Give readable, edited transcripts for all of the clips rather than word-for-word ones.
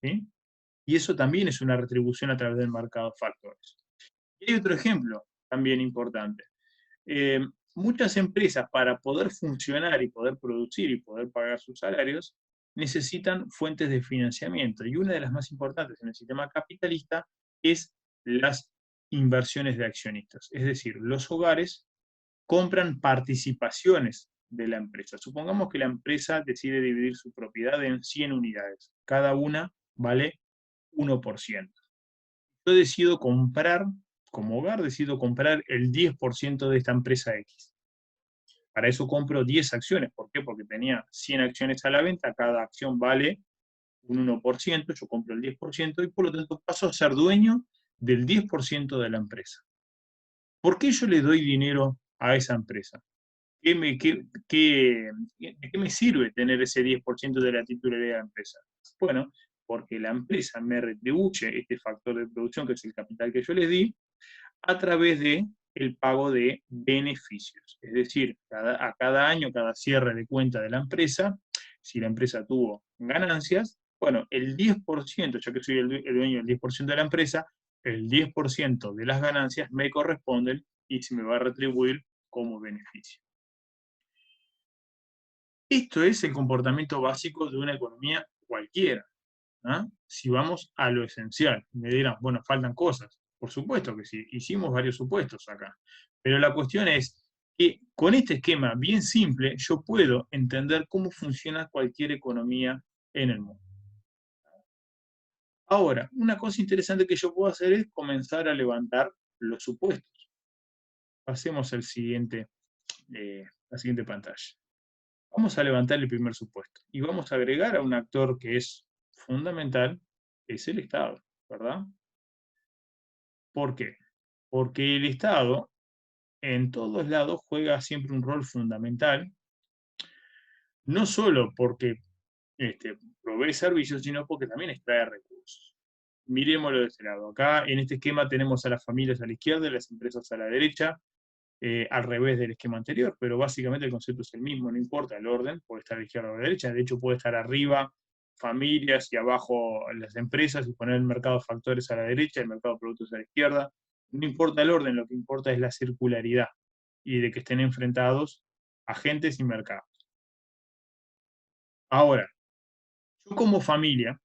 ¿sí? Y eso también es una retribución a través del mercado de factores. Y hay otro ejemplo también importante. Eh, Muchas empresas, para poder funcionar y poder producir y poder pagar sus salarios, necesitan fuentes de financiamiento. Y una de las más importantes en el sistema capitalista es las inversiones de accionistas. Es decir, los hogares compran participaciones de la empresa. Supongamos que la empresa decide dividir su propiedad en 100 unidades. Cada una vale 1%. Yo decido comprar, como hogar, decido comprar el 10% de esta empresa X. Para eso compro 10 acciones. ¿Por qué? Porque tenía 100 acciones a la venta, cada acción vale un 1%, yo compro el 10% y por lo tanto paso a ser dueño del 10% de la empresa. ¿Por qué yo le doy dinero a esa empresa? ¿De qué me sirve tener ese 10% de la titularidad de la empresa? Bueno, porque la empresa me retribuye este factor de producción, que es el capital que yo les di, a través de el pago de beneficios. Es decir, a cada año, cada cierre de cuenta de la empresa, si la empresa tuvo ganancias, bueno, el 10%, ya que soy el dueño del 10% de la empresa, el 10% de las ganancias me corresponden y se me va a retribuir como beneficio. Esto es el comportamiento básico de una economía cualquiera. ¿Ah? Si vamos a lo esencial, me dirán, bueno, faltan cosas. Por supuesto que sí, hicimos varios supuestos acá. Pero la cuestión es que con este esquema bien simple yo puedo entender cómo funciona cualquier economía en el mundo. Ahora, una cosa interesante que yo puedo hacer es comenzar a levantar los supuestos. Pasemos la siguiente pantalla. Vamos a levantar el primer supuesto y vamos a agregar a un actor que es fundamental, que es el Estado, ¿verdad? ¿Por qué? Porque el Estado en todos lados juega siempre un rol fundamental, no solo porque provee servicios, sino porque también extrae recursos. Miremoslo de este lado. Acá en este esquema tenemos a las familias a la izquierda y las empresas a la derecha, al revés del esquema anterior, pero básicamente el concepto es el mismo, no importa el orden, puede estar a la izquierda o a la derecha, de hecho puede estar arriba familias y abajo las empresas y poner el mercado de factores a la derecha, el mercado de productos a la izquierda. No importa el orden, lo que importa es la circularidad y de que estén enfrentados agentes y mercados. Ahora, yo como familia,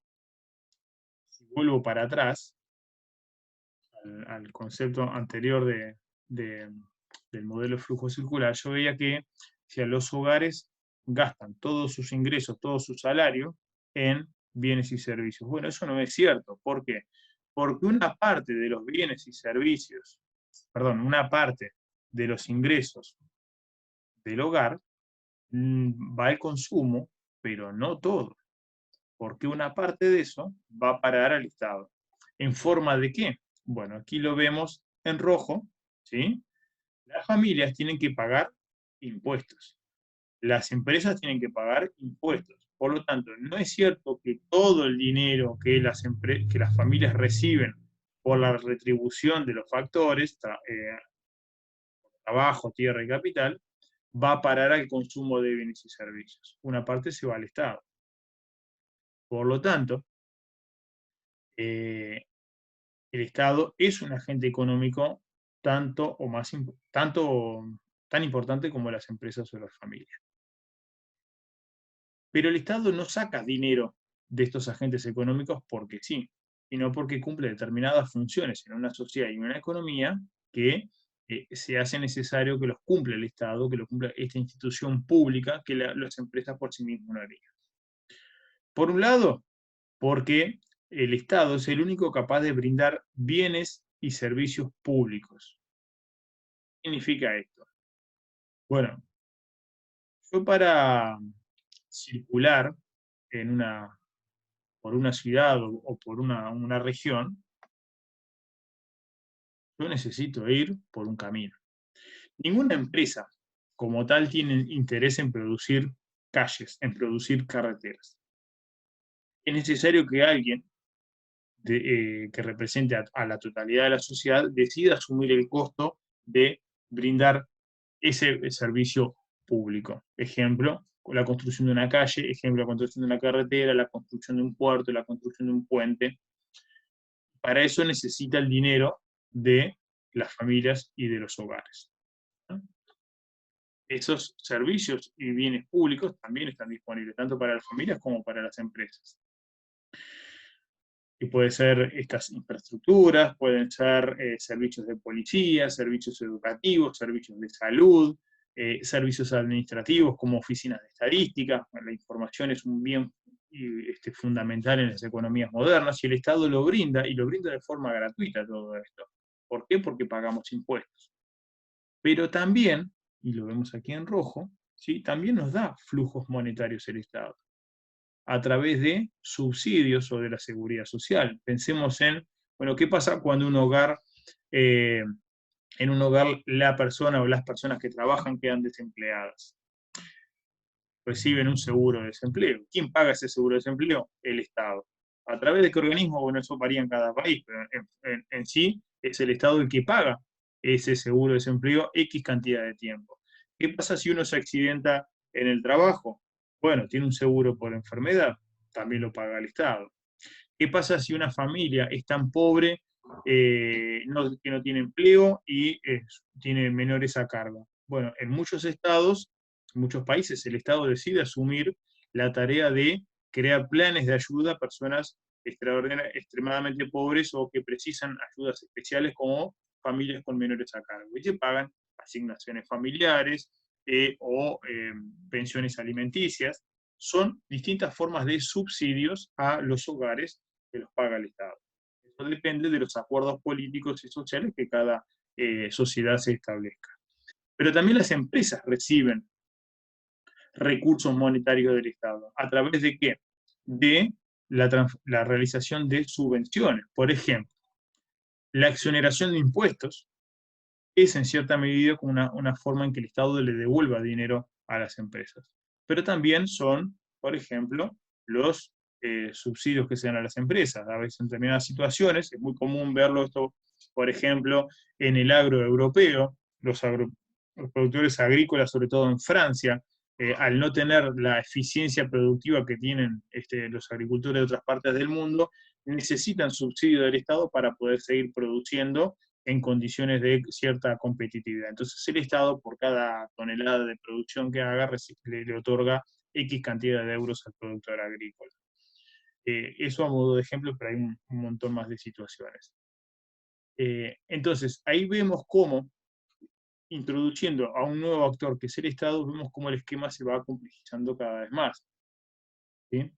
si vuelvo para atrás al concepto anterior de- del modelo de flujo circular, yo veía que si a los hogares gastan todos sus ingresos, todo su salario en bienes y servicios. Bueno, eso no es cierto. ¿Por qué? Porque una parte de los bienes y servicios, perdón, una parte de los ingresos del hogar va al consumo, pero no todo, porque una parte de eso va a parar al Estado. ¿En forma de qué? Bueno, aquí lo vemos en rojo, ¿sí? Las familias tienen que pagar impuestos, las empresas tienen que pagar impuestos. Por lo tanto, no es cierto que todo el dinero que las familias reciben por la retribución de los factores, trabajo, tierra y capital, va a parar al consumo de bienes y servicios. Una parte se va al Estado. Por lo tanto, eh, el Estado es un agente económico tanto o más tanto tan importante como las empresas o las familias. Pero el Estado no saca dinero de estos agentes económicos porque sí, sino porque cumple determinadas funciones en una sociedad y en una economía que se hace necesario que los cumpla el Estado, que lo cumpla esta institución pública que las empresas por sí mismas no harían. Por un lado, porque el Estado es el único capaz de brindar bienes y servicios públicos. ¿Qué significa esto? Bueno, yo para circular en por una ciudad o por una región, yo necesito ir por un camino. Ninguna empresa como tal tiene interés en producir calles, en producir carreteras. Es necesario que alguien que represente a la totalidad de la sociedad decida asumir el costo de brindar ese servicio público. Ejemplo, la construcción de una calle, ejemplo, la construcción de una carretera, la construcción de un puerto, la construcción de un puente. Para eso necesita el dinero de las familias y de los hogares, ¿no? Esos servicios y bienes públicos también están disponibles, tanto para las familias como para las empresas. Y pueden ser estas infraestructuras, pueden ser servicios de policía, servicios educativos, servicios de salud, servicios administrativos como oficinas de estadística. Bueno, la información es un bien fundamental en las economías modernas y el Estado lo brinda, y lo brinda de forma gratuita todo esto. ¿Por qué? Porque pagamos impuestos. Pero también, y lo vemos aquí en rojo, ¿sí?, también nos da flujos monetarios el Estado, a través de subsidios o de la seguridad social. Pensemos en, bueno, ¿qué pasa cuando en un hogar la persona o las personas que trabajan quedan desempleadas? Reciben un seguro de desempleo. ¿Quién paga ese seguro de desempleo? El Estado. ¿A través de qué organismo? Bueno, eso varía en cada país, pero en sí es el Estado el que paga ese seguro de desempleo X cantidad de tiempo. ¿Qué pasa si uno se accidenta en el trabajo? Bueno, tiene un seguro por enfermedad, también lo paga el Estado. ¿Qué pasa si una familia es tan pobre que no tiene empleo y tiene menores a cargo? Bueno, en muchos estados, en muchos países, el Estado decide asumir la tarea de crear planes de ayuda a personas extremadamente pobres o que precisan ayudas especiales, como familias con menores a cargo. Y se pagan asignaciones familiares pensiones alimenticias. Son distintas formas de subsidios a los hogares que los paga el Estado. Eso depende de los acuerdos políticos y sociales que cada sociedad se establezca. Pero también las empresas reciben recursos monetarios del Estado. ¿A través de qué? De la realización de subvenciones. Por ejemplo, la exoneración de impuestos es en cierta medida como una forma en que el Estado le devuelva dinero a las empresas. Pero también son, por ejemplo, los subsidios que se dan a las empresas. A veces en determinadas situaciones es muy común verlo esto, por ejemplo, en el agro europeo, los productores agrícolas, sobre todo en Francia, al no tener la eficiencia productiva que tienen los agricultores de otras partes del mundo, necesitan subsidio del Estado para poder seguir produciendo en condiciones de cierta competitividad. Entonces el Estado, por cada tonelada de producción que haga, le otorga X cantidad de euros al productor agrícola. Eso a modo de ejemplo, pero hay un montón más de situaciones. Entonces, ahí vemos cómo, introduciendo a un nuevo actor que es el Estado, vemos cómo el esquema se va complejizando cada vez más. ¿Sí?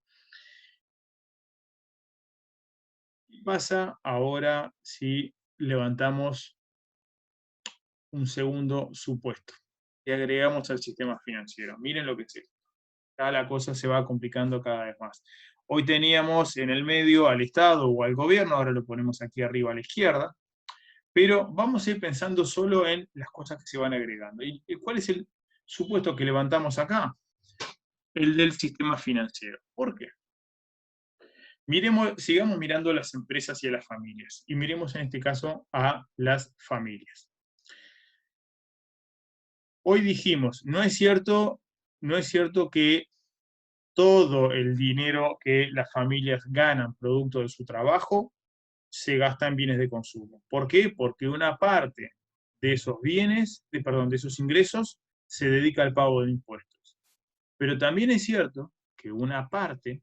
¿Qué pasa ahora si levantamos un segundo supuesto y agregamos al sistema financiero? Miren lo que es esto. Ya la cosa se va complicando cada vez más. Hoy teníamos en el medio al Estado o al gobierno, ahora lo ponemos aquí arriba a la izquierda, pero vamos a ir pensando solo en las cosas que se van agregando. ¿Y cuál es el supuesto que levantamos acá? El del sistema financiero. ¿Por qué? Sigamos mirando a las empresas y a las familias, y miremos en este caso a las familias. Hoy dijimos, no es cierto que todo el dinero que las familias ganan producto de su trabajo se gasta en bienes de consumo. ¿Por qué? Porque una parte de esos de esos ingresos se dedica al pago de impuestos. Pero también es cierto que una parte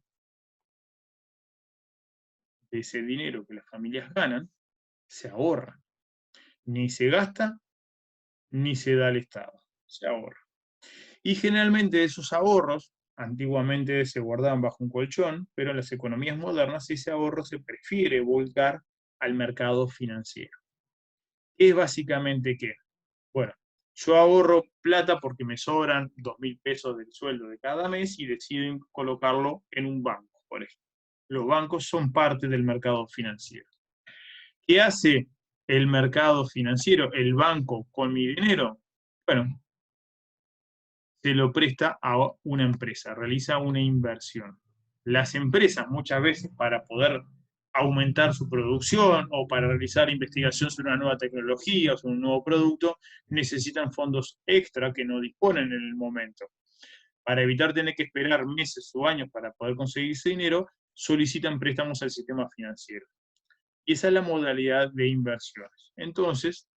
de ese dinero que las familias ganan se ahorra. Ni se gasta, ni se da al Estado. Se ahorra. Y generalmente esos ahorros, antiguamente se guardaban bajo un colchón, pero en las economías modernas ese ahorro se prefiere volcar al mercado financiero. ¿Es básicamente qué? Bueno, yo ahorro plata porque me sobran 2.000 pesos del sueldo de cada mes y decido colocarlo en un banco, por ejemplo. Los bancos son parte del mercado financiero. ¿Qué hace el mercado financiero, el banco, con mi dinero? Bueno, se lo presta a una empresa, realiza una inversión. Las empresas muchas veces, para poder aumentar su producción o para realizar investigación sobre una nueva tecnología o sobre un nuevo producto, necesitan fondos extra que no disponen en el momento. para evitar tener que esperar meses o años para poder conseguir ese dinero, solicitan préstamos al sistema financiero. Y esa es la modalidad de inversiones. Entonces,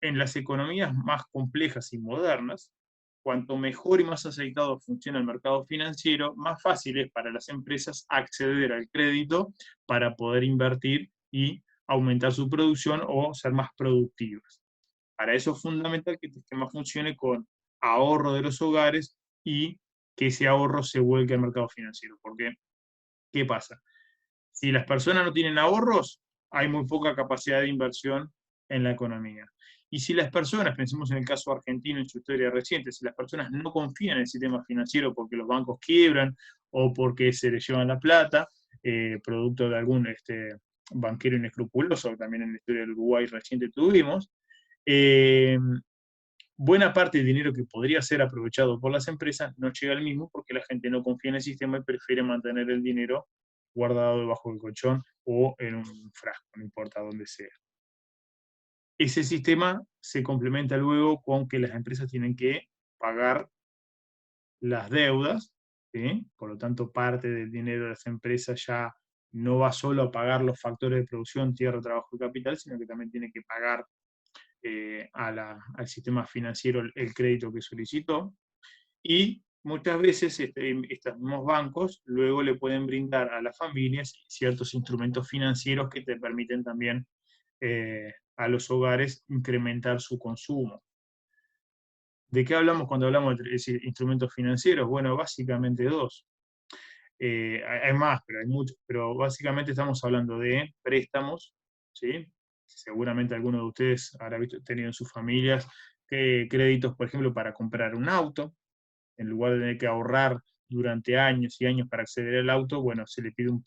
en las economías más complejas y modernas, cuanto mejor y más aceitado funciona el mercado financiero, más fácil es para las empresas acceder al crédito para poder invertir y aumentar su producción o ser más productivas. Para eso es fundamental que el sistema funcione con ahorro de los hogares y que ese ahorro se vuelque al mercado financiero. Porque, ¿qué pasa? Si las personas no tienen ahorros, hay muy poca capacidad de inversión en la economía. Y si las personas, pensemos en el caso argentino en su historia reciente, si las personas no confían en el sistema financiero porque los bancos quiebran o porque se les llevan la plata, producto de algún banquero inescrupuloso, que también en la historia del Uruguay reciente tuvimos, eh, buena parte del dinero que podría ser aprovechado por las empresas no llega al mismo porque la gente no confía en el sistema y prefiere mantener el dinero guardado debajo del colchón o en un frasco, no importa dónde sea. Ese sistema se complementa luego con que las empresas tienen que pagar las deudas, ¿sí? Por lo tanto, parte del dinero de las empresas ya no va solo a pagar los factores de producción, tierra, trabajo y capital, sino que también tiene que pagar al sistema financiero el crédito que solicitó. Y muchas veces estos mismos bancos luego le pueden brindar a las familias ciertos instrumentos financieros que te permiten también a los hogares incrementar su consumo. ¿De qué hablamos cuando hablamos de instrumentos financieros? Bueno, básicamente dos. Hay más, pero hay muchos, pero básicamente estamos hablando de préstamos, ¿sí? Seguramente alguno de ustedes habrá tenido en sus familias créditos, por ejemplo, para comprar un auto, en lugar de tener que ahorrar durante años y años para acceder al auto, bueno, se le pide un